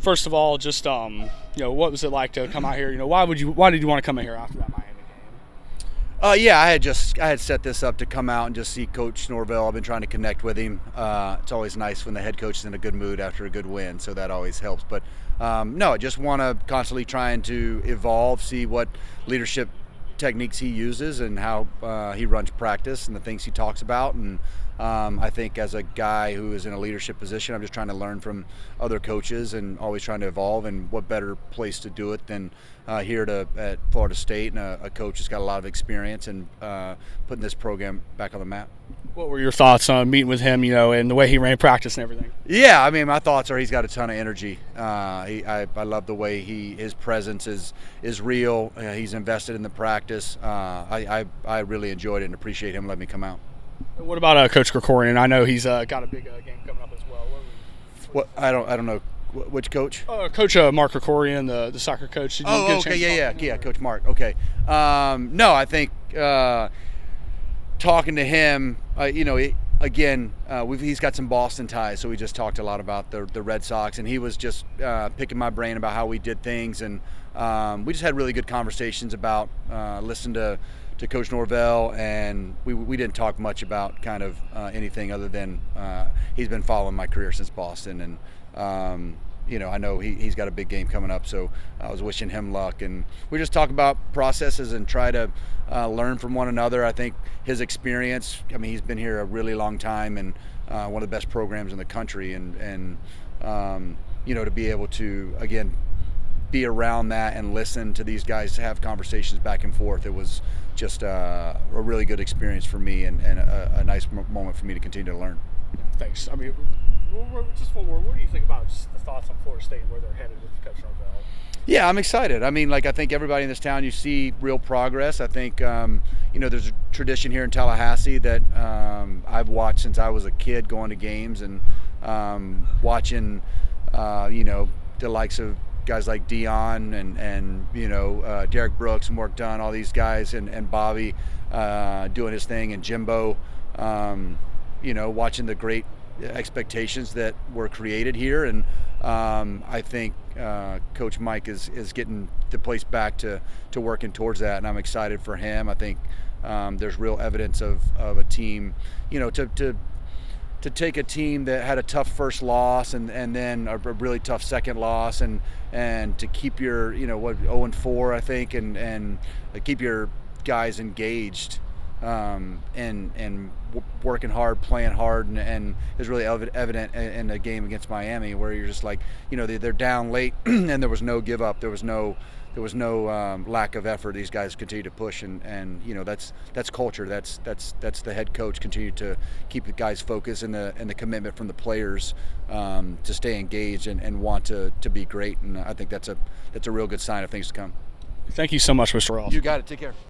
First of all, just what was it like to come out here? Why did you want to come in here after that Miami game? Yeah, I had set this up to come out and just see Coach Norvell. I've been trying to connect with him. It's always nice when the head coach is in a good mood after a good win, so that always helps. But no, I just want to constantly trying to evolve, see what leadership techniques he uses and how he runs practice and the things he talks about. And I think as a guy who is in a leadership position, I'm just trying to learn from other coaches and always trying to evolve. And what better place to do it than here at Florida State, and a coach that's got a lot of experience and putting this program back on the map. What were your thoughts on meeting with him, and the way he ran practice and everything? Yeah, I mean, my thoughts are he's got a ton of energy. I love the way his presence is real. He's invested in the practice. I really enjoyed it and appreciate him letting me come out. What about Coach Krikorian? I know he's got a big game coming up as well. What I don't know. Which coach? Coach Mark Krikorian, the soccer coach. Did you get a chance to talk to him? Coach Mark. Okay. No, I think talking to him, he's got some Boston ties, so we just talked a lot about the Red Sox, and he was just picking my brain about how we did things, and we just had really good conversations about listening to Coach Norvell, and we didn't talk much about kind of anything other than he's been following my career since Boston, and I know he's got a big game coming up, so I was wishing him luck. And we just talk about processes and try to learn from one another. I think his experience, he's been here a really long time and one of the best programs in the country. And to be able to, again, be around that and listen to these guys have conversations back and forth, it was just a really good experience for me and a nice moment for me to continue to learn. Thanks. Just one more. What do you think about just the thoughts on Florida State and where they're headed with Coach Norvell? Yeah, I'm excited. I think everybody in this town, you see real progress. I think, there's a tradition here in Tallahassee that I've watched since I was a kid going to games and watching, the likes of guys like Dion and Derek Brooks and Mark Dunn, all these guys, and Bobby doing his thing, and Jimbo, watching the great expectations that were created here. And I think Coach Mike is getting the place back to working towards that, and I'm excited for him. I think there's real evidence of a team, to take a team that had a tough first loss and then a really tough second loss and to keep your 0-4 I think and keep your guys engaged and working hard, playing hard, and it's really evident in a game against Miami where you're just like, they're down late and there was no give up, there was no lack of effort. These guys continue to push, and that's culture. That's the head coach continue to keep the guys focused and the commitment from the players to stay engaged and want to be great. And I think that's a real good sign of things to come. Thank you so much, Mr. Ross. You got it. Take care.